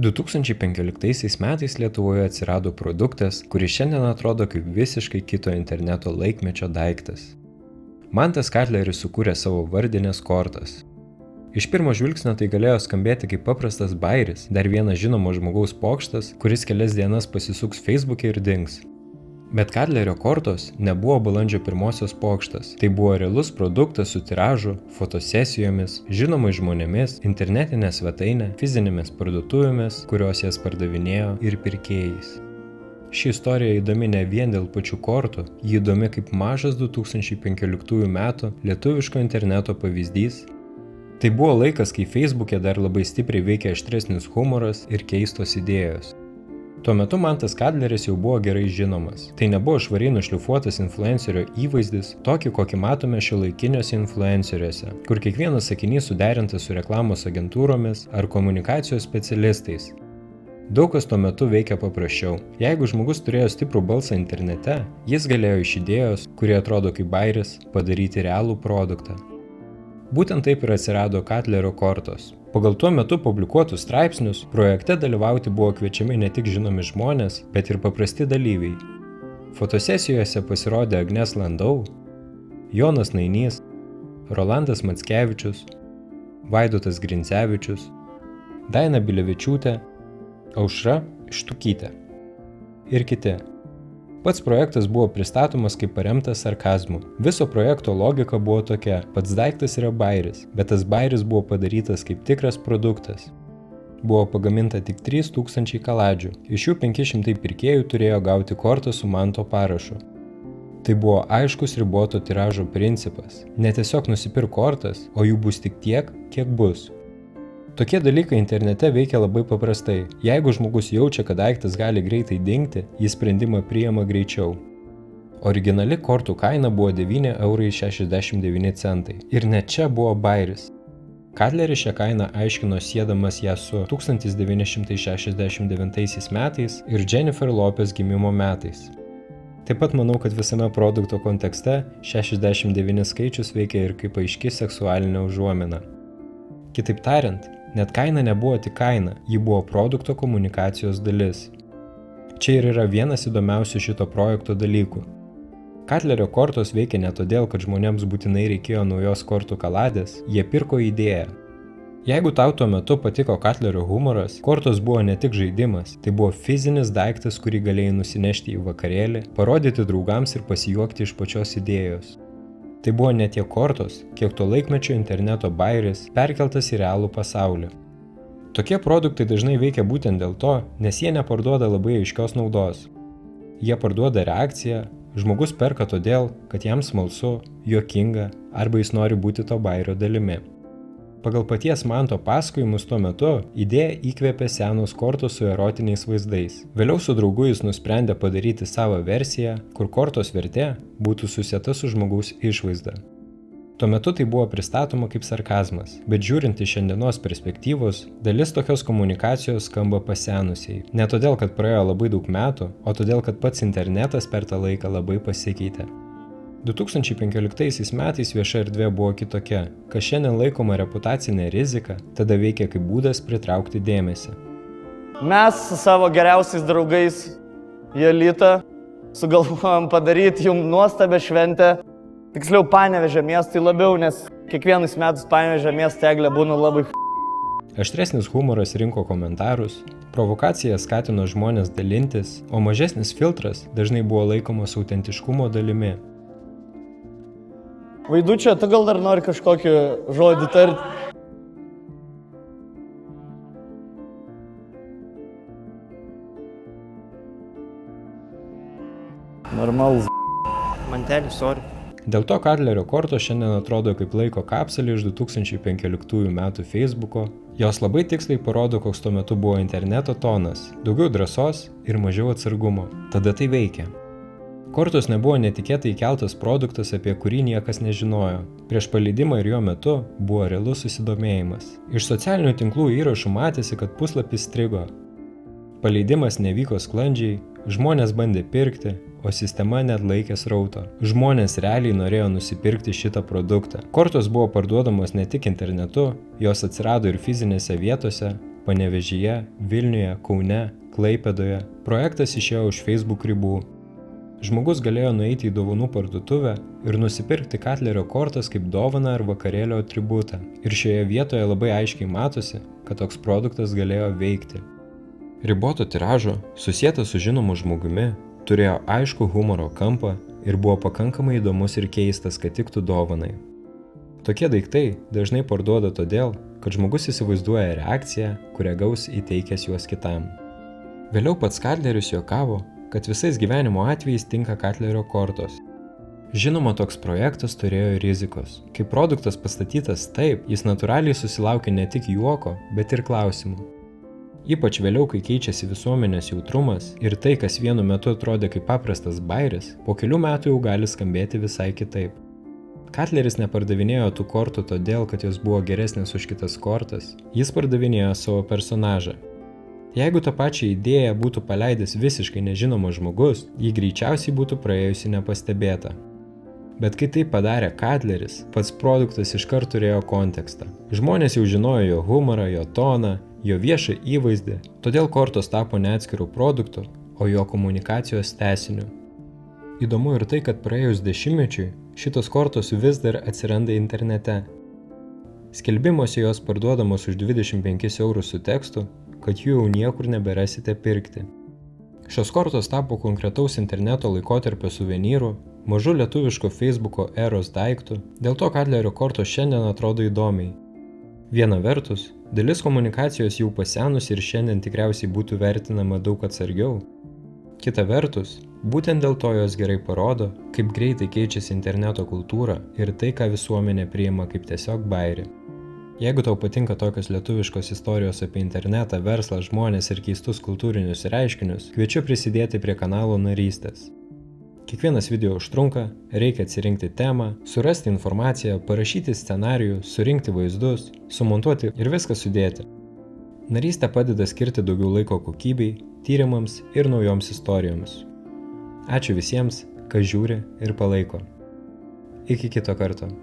2015 metais Lietuvoje atsirado produktas, kuris šiandien atrodo kaip visiškai kito interneto laikmečio daiktas. Mantas Katleris sukūrė savo vardinės kortas. Iš pirmo žvilgsnio tai galėjo skambėti kaip paprastas bairis, dar vienas žinomo žmogaus pokštas, kuris kelias dienas pasisuks Facebook'e ir dings. Bet Katlerio kortos nebuvo balandžio 1-osios pokštas. Tai buvo realus produktas su tiražu, fotosesijomis, žinomais žmonėmis, internetinė svetainė, fizinėmis parduotuvėmis, kurios jas pardavinėjo, ir pirkėjais. Ši istorija įdomi ne vien dėl pačių kortų, ji įdomi kaip mažas 2015 metų lietuviško interneto pavyzdys. Tai buvo laikas, kai Facebook'e dar labai stipriai veikė aštresnis humoras ir keistos idėjos. Tuo metu Mantas Katleris jau buvo gerai žinomas. Tai nebuvo švariai nušlifuotas influencerio įvaizdis, tokį, kokį matome šiuolaikiniuose influenceriuose, kur kiekvienas sakinys suderintas su reklamos agentūromis ar komunikacijos specialistais. Daug kas tuo metu veikia paprasčiau. Jeigu žmogus turėjo stiprų balsą internete, jis galėjo iš idėjos, kurie atrodo kaip bairis, padaryti realų produktą. Būtent taip ir atsirado Katlerio kortos. Pagal tuo metu publikuotus straipsnius, projekte dalyvauti buvo kviečiami ne tik žinomi žmonės, bet ir paprasti dalyviai. Fotosesijose pasirodė Agnes Landau, Jonas Nainys, Rolandas Mackevičius, Vaidotas Grincevičius, Daina Bilevičiūtė, Aušra Štukytė ir kiti. Pats projektas buvo pristatomas kaip paremtas sarkazmu. Viso projekto logika buvo tokia: pats daiktas yra bairis, bet tas bairis buvo padarytas kaip tikras produktas. Buvo pagaminta tik 3000 kaladžių, iš jų 500 pirkėjų turėjo gauti kortą su Manto parašu. Tai buvo aiškus riboto tiražo principas. Ne tiesiog nusipirk kortas, o jų bus tik tiek, kiek bus. Tokie dalykai internete veikia labai paprastai. Jeigu žmogus jaučia, kad daiktas gali greitai dingti, jis sprendimą priima greičiau. Originali kortų kaina buvo 9,69 €. Ir net čia buvo bairis. Katleris šią kainą aiškino siedamas ją su 1969 metais ir Jennifer Lopez gimimo metais. Taip pat manau, kad visame produkto kontekste 69 skaičius veikia ir kaip aiški seksualinė užuomina. Kitaip tariant, net kaina nebuvo tik kaina, ji buvo produkto komunikacijos dalis. Čia ir yra vienas įdomiausių šito projekto dalykų. Katlerio kortos veikia ne todėl, kad žmonėms būtinai reikėjo naujos kortų kaladės, jie pirko idėją. Jeigu tau tuo metu patiko Katlerio humoras, kortos buvo ne tik žaidimas, tai buvo fizinis daiktas, kurį galėjai nusinešti į vakarėlį, parodyti draugams ir pasijuokti iš pačios idėjos. Tai buvo ne tiek kortos, kiek to laikmečio interneto bairis perkeltas į realų pasaulį. Tokie produktai dažnai veikia būtent dėl to, nes jie neparduoda labai aiškios naudos. Jie parduoda reakciją, žmogus perka todėl, kad jam smalsu, juokinga, arba jis nori būti to bairio dalimi. Pagal paties Manto pasakojimus tuo metu idėją įkvėpė senos kortos su erotiniais vaizdais. Vėliau su draugu jis nusprendė padaryti savo versiją, kur kortos vertė būtų susieta su žmogaus išvaizda. Tuo metu tai buvo pristatoma kaip sarkazmas, bet žiūrint iš šiandienos perspektyvos, dalis tokios komunikacijos skamba pasenusiai. Ne todėl, kad praėjo labai daug metų, o todėl, kad pats internetas per tą laiką labai pasikeitė. 2015 metais vieša erdvė buvo kitokia, kas šiandien laikoma reputacinė rizika, tada veikia kaip būdas pritraukti dėmesį. Mes su savo geriausiais draugais Jolita sugalvojom padaryti jums nuostabią šventę, tiksliau Panevėžio miestui labiau, nes kiekvienais metais Panevėžio miesto eglė būna labai Aštresnis humoras rinko komentarus, provokacija skatino žmonės dalintis, o mažesnis filtras dažnai buvo laikomas autentiškumo dalimi. Vaidučio, tu gal dar nori kažkokį žodį tarti? Normalus. Mantelis, sorry. Dėl to Katlerio kortos šiandien atrodo kaip laiko kapsulė iš 2015 metų Facebook'o. Jos labai tiksliai parodo, koks tuo metu buvo interneto tonas. Daugiau drąsos ir mažiau atsargumo. Tada tai veikia. Kortos nebuvo netikėtai įkeltas produktas, apie kurį niekas nežinojo. Prieš paleidimą ir jo metu buvo realus susidomėjimas. Iš socialinių tinklų įrašų matėsi, kad puslapis strigo. Paleidimas nevyko sklandžiai, žmonės bandė pirkti, o sistema net laikė srauto. Žmonės realiai norėjo nusipirkti šitą produktą. Kortos buvo parduodamos ne tik internetu, jos atsirado ir fizinėse vietose, Panevėžyje, Vilniuje, Kaune, Klaipėdoje. Projektas išėjo už Facebook ribų. Žmogus galėjo nueiti į dovanų parduotuvę ir nusipirkti Katlerio kortas kaip dovaną ar vakarėlio atributą. Ir šioje vietoje labai aiškiai matosi, kad toks produktas galėjo veikti. Riboto tiražo, susietas su žinomu žmogumi, turėjo aišku humoro kampą ir buvo pakankamai įdomus ir keistas, kad tiktų dovanai. Tokie daiktai dažnai parduoda todėl, kad žmogus įsivaizduoja reakciją, kurią gaus įteikęs juos kitam. Vėliau pats Katleris juokavo, kad visais gyvenimo atvejais tinka Katlerio kortos. Žinoma, toks projektas turėjo rizikos. Kai produktas pastatytas taip, jis natūraliai susilaukia ne tik juoko, bet ir klausimų. Ypač vėliau, kai keičiasi visuomenės jautrumas ir tai, kas vienu metu atrodė kaip paprastas bairis, po kelių metų jau gali skambėti visai kitaip. Katleris nepardavinėjo tų kortų todėl, kad jos buvo geresnės už kitas kortas, jis pardavinėjo savo personažą. Jeigu tą pačią idėją būtų paleidęs visiškai nežinomas žmogus, ji greičiausiai būtų praėjusi nepastebėta. Bet kai tai padarė Katleris, pats produktas iškart turėjo kontekstą. Žmonės jau žinojo jo humorą, jo toną, jo viešą įvaizdį, todėl kortos tapo ne atskirų produktų, o jo komunikacijos tęsiniu. Įdomu ir tai, kad praėjus dešimtmečiui, šitos kortos vis dar atsiranda internete. Skelbimuose jos parduodamos už 25 eurus su tekstu, kad jų jau niekur neberasite pirkti. Šios kortos tapo konkretaus interneto laikotarpio suvenyru, mažu lietuviško Facebooko eros daiktų, dėl to Katlerio kortos šiandien atrodo įdomiai. Viena vertus, dalis komunikacijos jau pasenusi ir šiandien tikriausiai būtų vertinama daug atsargiau. Kita vertus, būtent dėl to jos gerai parodo, kaip greitai keičiasi interneto kultūra ir tai, ką visuomenė priima kaip tiesiog bairį. Jeigu tau patinka tokios lietuviškos istorijos apie internetą, verslą, žmones ir keistus kultūrinius reiškinius, kviečiu prisidėti prie kanalo narystės. Kiekvienas video užtrunka, reikia atsirinkti temą, surasti informaciją, parašyti scenarijų, surinkti vaizdus, sumontuoti ir viską sudėti. Narystė padeda skirti daugiau laiko kokybei, tyrimams ir naujoms istorijoms. Ačiū visiems, kas žiūri ir palaiko. Iki kito karto.